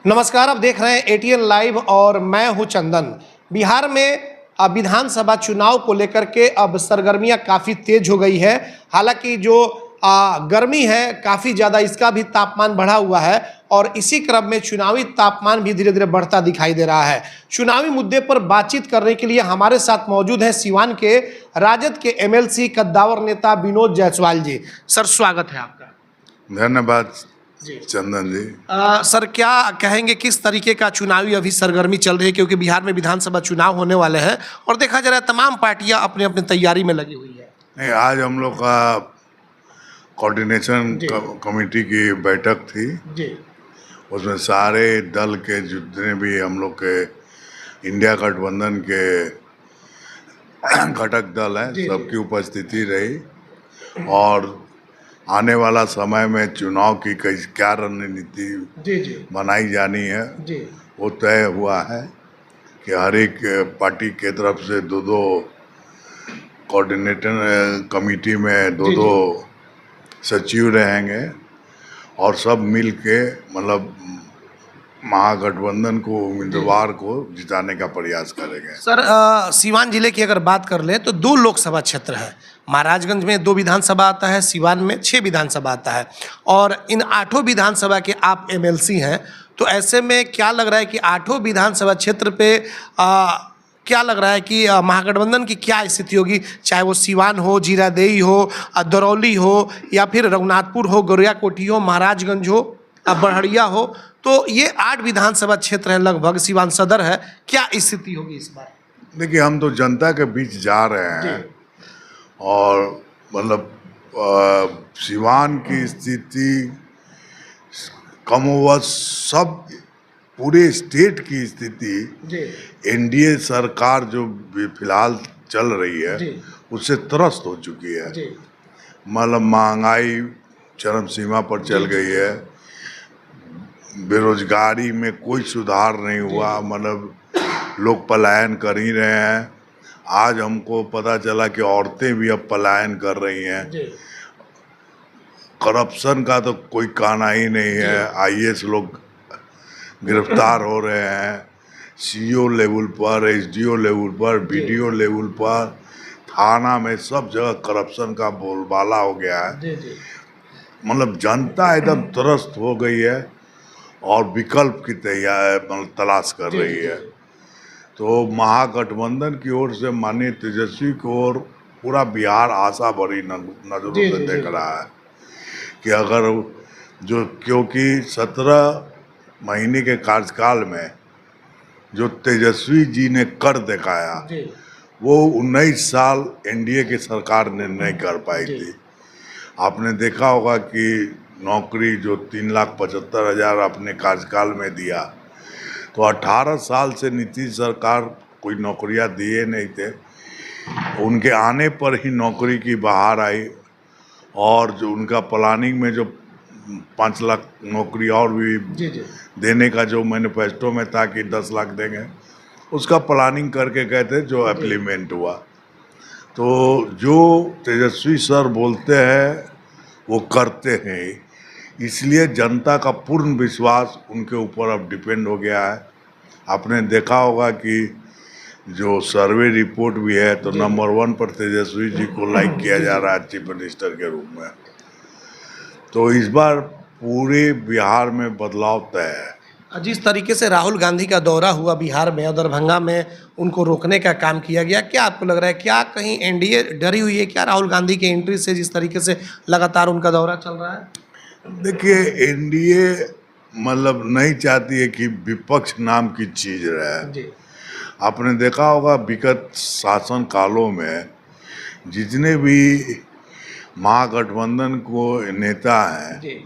नमस्कार, आप देख रहे हैं एटीएन लाइव और मैं हूं चंदन। बिहार में विधानसभा चुनाव को लेकर के अब सरगर्मियां काफ़ी तेज हो गई है। हालांकि जो गर्मी है काफ़ी ज़्यादा, इसका भी तापमान बढ़ा हुआ है और इसी क्रम में चुनावी तापमान भी धीरे धीरे बढ़ता दिखाई दे रहा है। चुनावी मुद्दे पर बातचीत करने के लिए हमारे साथ मौजूद हैं सिवान के राजद के एमएलसी कद्दावर नेता विनोद जायसवाल जी। सर, स्वागत है आपका। धन्यवाद जी चंदन जी। सर, क्या कहेंगे किस तरीके का चुनावी अभी सरगर्मी चल रही है, क्योंकि बिहार में विधानसभा चुनाव होने वाले हैं और देखा जा रहा है तमाम पार्टियां अपने अपने तैयारी में लगी हुई है। नहीं, आज हम लोग का कोऑर्डिनेशन कमेटी की बैठक थी। जी उसमें सारे दल के जितने भी हम लोग के इंडिया गठबंधन के घटक दल हैं सबकी उपस्थिति रही और आने वाला समय में चुनाव की क्या रणनीति बनाई जानी है वो तय हुआ है कि हर एक पार्टी के तरफ से दो कोऑर्डिनेटर कमेटी में दो सचिव रहेंगे और सब मिल के मतलब महागठबंधन को उम्मीदवार को जिताने का प्रयास करेंगे। सर, सिवान जिले की अगर बात कर लें तो 2 लोकसभा क्षेत्र है। महाराजगंज में 2 विधानसभा आता है, सिवान में 6 विधानसभा आता है और इन 8 विधानसभा के आप एमएलसी हैं। तो ऐसे में क्या लग रहा है कि 8 विधानसभा क्षेत्र पे क्या लग रहा है कि महागठबंधन की क्या स्थिति होगी, चाहे वो सिवान हो, जीरादेई हो, दरौली हो या फिर रघुनाथपुर हो, गोरियाकोटी हो, महाराजगंज हो, बड़हरिया हो। तो ये 8 विधानसभा क्षेत्र हैं लगभग, सिवान सदर है। क्या स्थिति होगी इस बार? देखिए, हम तो जनता के बीच जा रहे हैं और मतलब सिवान की स्थिति कमोबश सब पूरे स्टेट की स्थिति एनडीए सरकार जो फिलहाल चल रही है उससे त्रस्त हो चुकी है। मतलब महंगाई चरम सीमा पर चल गई है, बेरोजगारी में कोई सुधार नहीं हुआ, मतलब लोग पलायन कर ही रहे हैं। आज हमको पता चला कि औरतें भी अब पलायन कर रही हैं। करप्शन का तो कोई कहना ही नहीं है, आईएएस लोग गिरफ्तार हो रहे हैं, सीईओ लेवल पर, एसडीओ लेवल पर, बीडीओ लेवल पर, थाना में सब जगह करप्शन का बोलबाला हो गया है। मतलब जनता एकदम त्रस्त हो गई है और विकल्प की मतलब तलाश कर रही है। तो महागठबंधन की ओर से माननीय तेजस्वी की ओर पूरा बिहार आशा भरी नजरों से देख रहा है कि अगर जो, क्योंकि 17 महीने के कार्यकाल में जो तेजस्वी जी ने कर दिखाया वो 19 साल एनडीए की सरकार ने नहीं कर पाई थी। आपने देखा होगा कि नौकरी जो 3,75,000 अपने कार्यकाल में दिया, तो 18 साल से नीतीश सरकार कोई नौकरियां दिए नहीं थे। उनके आने पर ही नौकरी की बहार आई और जो उनका प्लानिंग में जो 5 लाख नौकरी और भी देने का जो मैनिफेस्टो में था कि 10 लाख देंगे, उसका प्लानिंग करके गए थे, जो इम्प्लीमेंट हुआ। तो जो तेजस्वी सर बोलते हैं वो करते हैं, इसलिए जनता का पूर्ण विश्वास उनके ऊपर अब डिपेंड हो गया है। आपने देखा होगा कि जो सर्वे रिपोर्ट भी है तो नंबर 1 पर तेजस्वी जी को लाइक किया जा रहा है चीफ मिनिस्टर के रूप में। तो इस बार पूरे बिहार में बदलाव तय है। जिस तरीके से राहुल गांधी का दौरा हुआ बिहार में और दरभंगा में उनको रोकने का काम किया गया, क्या आपको लग रहा है, क्या कहीं एनडीए डरी हुई है क्या राहुल गांधी की एंट्री से, जिस तरीके से लगातार उनका दौरा चल रहा है? देखिए, एनडीए मतलब नहीं चाहती है कि विपक्ष नाम की चीज रहे। आपने देखा होगा विगत शासन कालों में जितने भी महागठबंधन को नेता हैं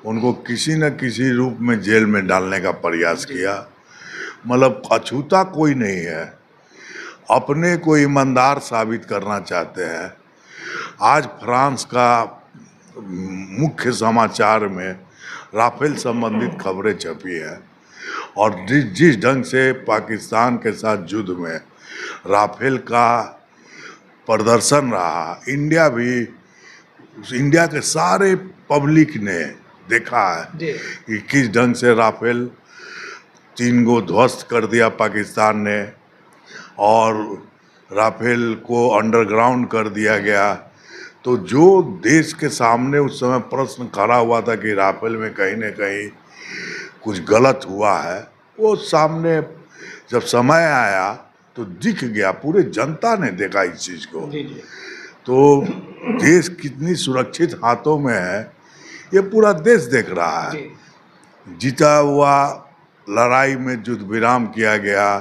उनको किसी न किसी रूप में जेल में डालने का प्रयास किया। मतलब अछूता कोई नहीं है, अपने को ईमानदार साबित करना चाहते हैं। आज फ्रांस का मुख्य समाचार में राफेल संबंधित खबरें छपी है और जिस ढंग से पाकिस्तान के साथ युद्ध में राफेल का प्रदर्शन रहा, इंडिया के सारे पब्लिक ने देखा है कि किस ढंग से राफेल 3 गो ध्वस्त कर दिया पाकिस्तान ने, और राफेल को अंडरग्राउंड कर दिया गया। तो जो देश के सामने उस समय प्रश्न खड़ा हुआ था कि राफेल में कहीं न कहीं कुछ गलत हुआ है, वो सामने जब समय आया तो दिख गया, पूरे जनता ने देखा इस चीज़ को। तो देश कितनी सुरक्षित हाथों में है ये पूरा देश देख रहा है। जीता हुआ लड़ाई में युद्ध विराम किया गया,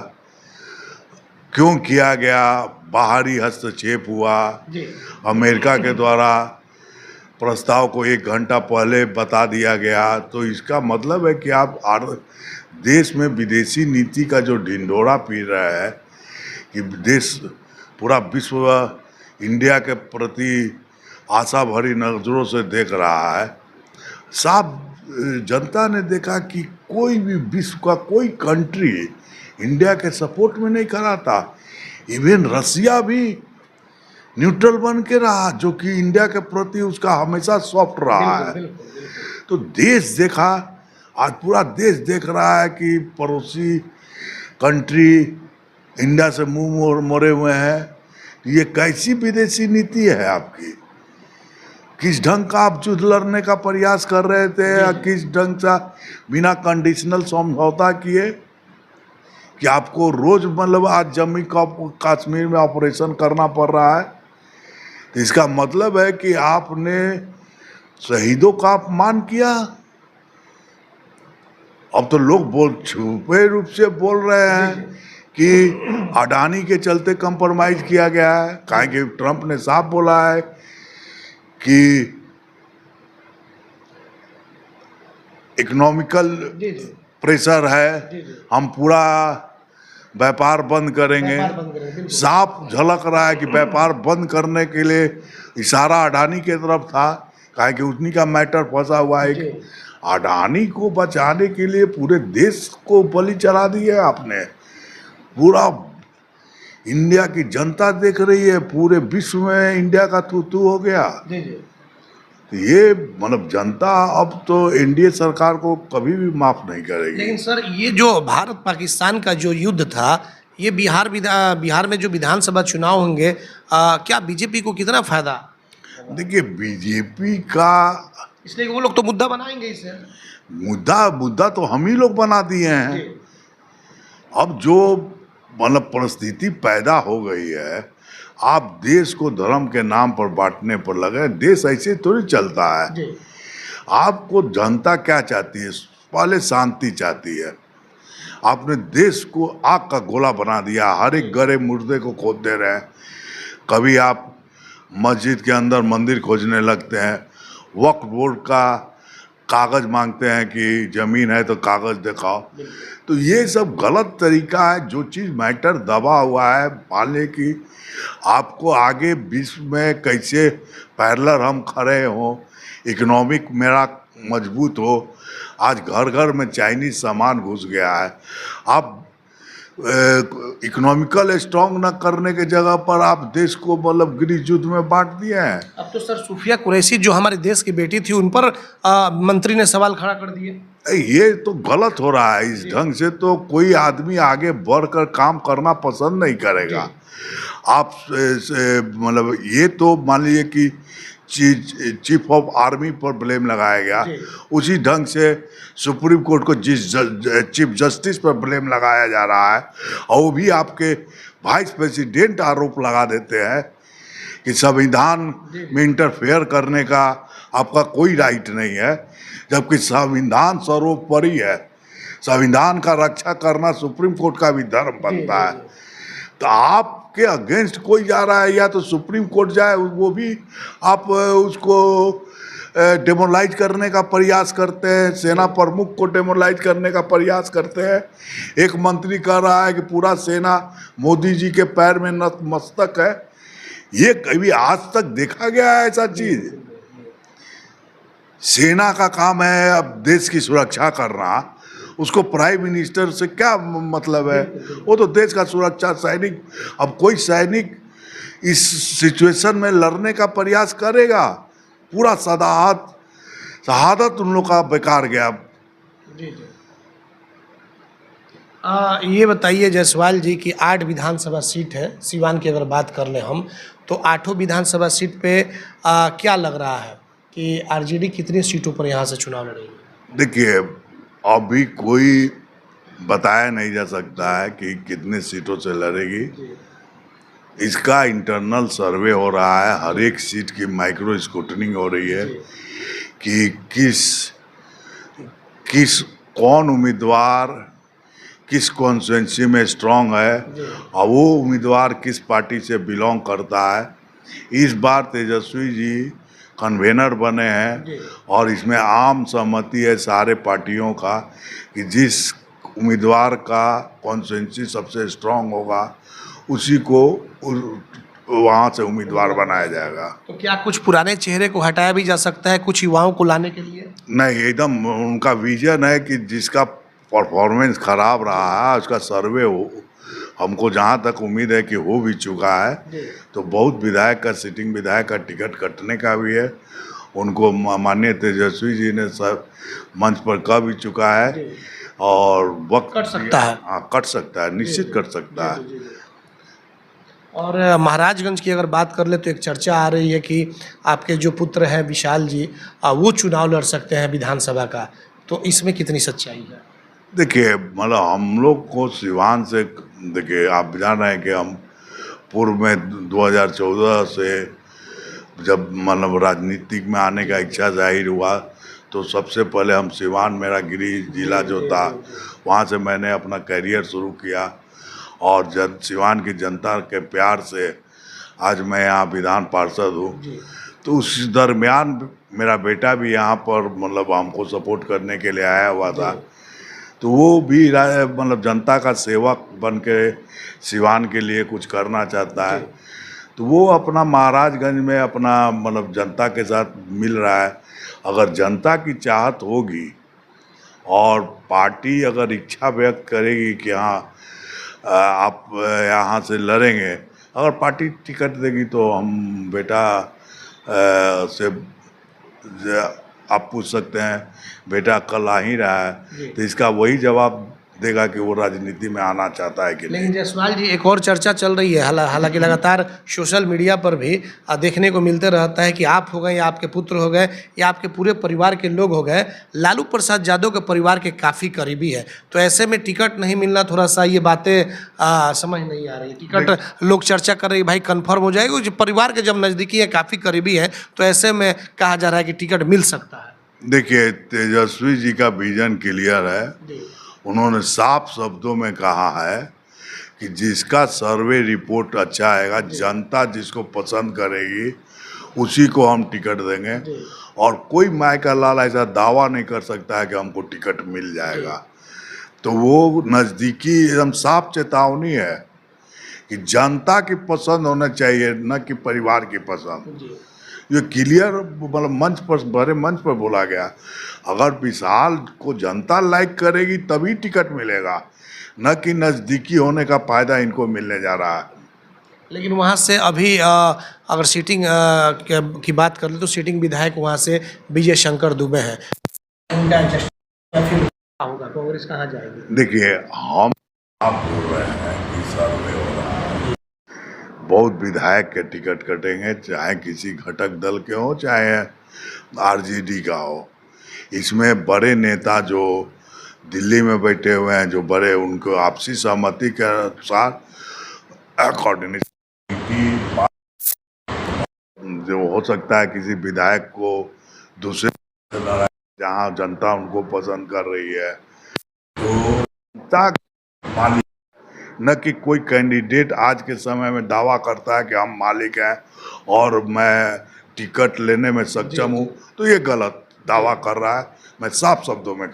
क्यों किया गया, बाहरी हस्तक्षेप हुआ, अमेरिका के द्वारा प्रस्ताव को 1 घंटा पहले बता दिया गया। तो इसका मतलब है कि आप देश में विदेशी नीति का जो ढिंढोरा पी रहा है कि देश पूरा विश्व इंडिया के प्रति आशा भरी नजरों से देख रहा है। साफ जनता ने देखा कि कोई भी विश्व का कोई कंट्री इंडिया के सपोर्ट में नहीं खड़ा था। इवन रसिया भी न्यूट्रल बन के रहा, जो कि इंडिया के प्रति उसका हमेशा सॉफ्ट रहा है। तो देश देखा, आज पूरा देश देख रहा है कि पड़ोसी कंट्री इंडिया से मुंह मोड़े हुए हैं। ये कैसी विदेशी नीति है आपकी? किस ढंग का आप युद्ध लड़ने का प्रयास कर रहे थे, या किस ढंग से बिना कंडीशनल समझौता किए कि आपको रोज मतलब आज जम्मू कश्मीर में ऑपरेशन करना पड़ रहा है? तो इसका मतलब है कि आपने शहीदों का अपमान किया। अब तो लोग छुपे रूप से बोल रहे हैं कि अडानी के चलते कंप्रोमाइज किया गया है। काहे कि ट्रंप ने साफ बोला है कि इकोनॉमिकल प्रेशर है, हम पूरा व्यापार बंद करेंगे। साफ झलक रहा है कि व्यापार बंद करने के लिए इशारा अडानी के तरफ था, काहे कि उन्हीं का मैटर फंसा हुआ है। अडानी को बचाने के लिए पूरे देश को बलि चढ़ा दिया आपने। पूरा इंडिया की जनता देख रही है, पूरे विश्व में इंडिया का तू हो गया। तो ये मतलब जनता अब तो एनडीए सरकार को कभी भी माफ नहीं करेगी। लेकिन सर, ये जो भारत पाकिस्तान का जो युद्ध था, ये बिहार में जो विधानसभा चुनाव होंगे, क्या बीजेपी को कितना फायदा? देखिए, बीजेपी का इसलिए वो लोग तो मुद्दा बनाएंगे इसे। मुद्दा तो हम ही लोग बना दिए हैं। अब जो मतलब परिस्थिति पैदा हो गई है, आप देश को धर्म के नाम पर बांटने पर लगे। देश ऐसे थोड़ी चलता है। आपको जनता क्या चाहती है? पहले शांति चाहती है। आपने देश को आग का गोला बना दिया, हर एक गड़े मुर्दे को खोद दे रहे हैं। कभी आप मस्जिद के अंदर मंदिर खोजने लगते हैं, वक्फ बोर्ड का कागज मांगते हैं कि जमीन है तो कागज दिखाओ। तो ये सब गलत तरीका है। जो चीज़ मैटर दबा हुआ है, माने कि आपको आगे विश्व में कैसे पैरेलल हम खड़े हों, इकोनॉमिक मेरा मजबूत हो। आज घर घर में चाइनीज सामान घुस गया है। आप इकोनॉमिकल स्ट्रॉन्ग न करने के जगह पर आप देश को मतलब गृह युद्ध में बांट दिए हैं। अब तो सर सूफिया कुरैशी जो हमारे देश की बेटी थी, उन पर मंत्री ने सवाल खड़ा कर दिए। ये तो गलत हो रहा है। इस ढंग से तो कोई आदमी आगे बढ़कर काम करना पसंद नहीं करेगा। आप मतलब ये तो मान लीजिए कि चीफ ऑफ आर्मी पर ब्लेम लगाया गया, उसी ढंग से सुप्रीम कोर्ट को चीफ जस्टिस पर ब्लेम लगाया जा रहा है। और वो भी आपके वाइस प्रेसिडेंट आरोप लगा देते हैं कि संविधान में इंटरफेयर करने का आपका कोई राइट नहीं है, जबकि संविधान सर्वोपरि है। संविधान का रक्षा करना सुप्रीम कोर्ट का भी धर्म बनता है। तो आपके अगेंस्ट कोई जा रहा है, या तो सुप्रीम कोर्ट जाए, वो भी आप उसको डेमोलाइज करने का प्रयास करते हैं, सेना प्रमुख को डेमोलाइज करने का प्रयास करते हैं। एक मंत्री कह रहा है कि पूरा सेना मोदी जी के पैर में नतमस्तक है। ये कभी आज तक देखा गया है ऐसा चीज? सेना का काम है अब देश की सुरक्षा करना, उसको प्राइम मिनिस्टर से क्या मतलब है? वो तो देश का सुरक्षा सैनिक। अब कोई सैनिक इस सिचुएशन में लड़ने का प्रयास करेगा? पूरा शहादत उन लोग का बेकार गया। ये बताइए जायसवाल जी कि 8 विधानसभा सीट है सीवान की, अगर बात कर लें हम तो 8 विधानसभा सीट पे क्या लग रहा है कि आरजेडी कितनी सीटों पर यहाँ से चुनाव लड़ेगी? देखिए, अभी कोई बताया नहीं जा सकता है कि कितने सीटों से लड़ेगी। इसका इंटरनल सर्वे हो रहा है, हर एक सीट की माइक्रो स्क्रूटनिंग हो रही है कि किस कौन उम्मीदवार किस कॉन्स्टिट्यूंसी में स्ट्रांग है और वो उम्मीदवार किस पार्टी से बिलोंग करता है। इस बार तेजस्वी जी कन्वेनर बने हैं और इसमें आम सहमति है सारे पार्टियों का कि जिस उम्मीदवार का कॉन्स्टिट्यूंसी सबसे स्ट्रांग होगा उसी को वहाँ से उम्मीदवार बनाया जाएगा। तो क्या कुछ पुराने चेहरे को हटाया भी जा सकता है कुछ युवाओं को लाने के लिए? नहीं, एकदम उनका विजन है कि जिसका परफॉर्मेंस खराब रहा है उसका सर्वे हो, हमको जहाँ तक उम्मीद है कि हो भी चुका है। तो बहुत विधायक का सिटिंग विधायक का टिकट कटने का भी है, उनको माननीय तेजस्वी जी ने सब मंच पर कह भी चुका है और वक्त कट सकता है। हाँ, कट सकता है, निश्चित कट सकता है। और महाराजगंज की अगर बात कर ले तो एक चर्चा आ रही है कि आपके जो पुत्र हैं विशाल जी वो चुनाव लड़ सकते हैं विधानसभा का, तो इसमें कितनी सच्चाई है? देखिए, मतलब हम लोग को सिवान से, देखिए आप जान रहे हैं कि हम पूर्व में 2014 से जब मतलब राजनीतिक में आने का इच्छा जाहिर हुआ तो सबसे पहले हम सिवान, मेरा गृह जिला जो था वहाँ से मैंने अपना करियर शुरू किया और सिवान की जनता के प्यार से आज मैं यहाँ विधान पार्षद हूँ। तो उस दरमियान मेरा बेटा भी यहाँ पर मतलब हमको सपोर्ट करने के लिए आया हुआ था, तो वो भी मतलब जनता का सेवक बन के सिवान के लिए कुछ करना चाहता है। तो वो अपना महाराजगंज में अपना मतलब जनता के साथ मिल रहा है। अगर जनता की चाहत होगी और पार्टी अगर इच्छा व्यक्त करेगी कि हाँ आप यहाँ से लड़ेंगे, अगर पार्टी टिकट देगी तो हम बेटा से आप पूछ सकते हैं बेटा कल आ ही रहा है, तो इसका वही जवाब देगा कि वो राजनीति में आना चाहता है कि नहीं। लेकिन जायसवाल जी एक और चर्चा चल रही है, हालांकि लगातार सोशल मीडिया पर भी देखने को मिलते रहता है कि आप हो गए या आपके पुत्र हो गए या आपके पूरे परिवार के लोग हो गए लालू प्रसाद यादव के परिवार के काफ़ी करीबी है, तो ऐसे में टिकट नहीं मिलना थोड़ा सा ये बातें समझ नहीं आ रही। टिकट लोग चर्चा कर रही भाई कन्फर्म हो जाएगी, जो परिवार के जब नज़दीकी है काफ़ी करीबी है, तो ऐसे में कहा जा रहा है कि टिकट मिल सकता है। देखिए, तेजस्वी जी का विजन क्लियर है। उन्होंने साफ शब्दों में कहा है कि जिसका सर्वे रिपोर्ट अच्छा आएगा, जनता जिसको पसंद करेगी उसी को हम टिकट देंगे और कोई माय का लाल ऐसा दावा नहीं कर सकता है कि हमको टिकट मिल जाएगा। तो वो नज़दीकी एकदम साफ चेतावनी है कि जनता की पसंद होना चाहिए, न कि परिवार की पसंद। ये क्लियर मतलब मंच पर, बड़े मंच पर बोला गया। अगर विशाल को जनता लाइक करेगी तभी टिकट मिलेगा, न कि नज़दीकी होने का फायदा इनको मिलने जा रहा है। लेकिन वहाँ से अभी अगर सीटिंग की बात कर ले तो सीटिंग विधायक वहाँ से विजय शंकर दुबे हैं, होगा कांग्रेस कहाँ जाएगी? देखिए, हम आप बोल रहे हैं कि सर्वे हो रहा है, बहुत विधायक के टिकट कटेंगे, चाहे किसी घटक दल के हो चाहे आरजेडी का हो। इसमें बड़े नेता जो दिल्ली में बैठे हुए हैं, जो बड़े, उनको आपसी सहमति के अनुसार कोऑर्डिनेशन जो हो सकता है किसी विधायक को दूसरे जहां जनता उनको पसंद कर रही है, तो जनता मालिक, न कि कोई कैंडिडेट आज के समय में दावा करता है कि हम मालिक हैं और मैं टिकट लेने में सक्षम हूँ, तो ये गलत दावा कर रहा है। मैं साफ शब्दों में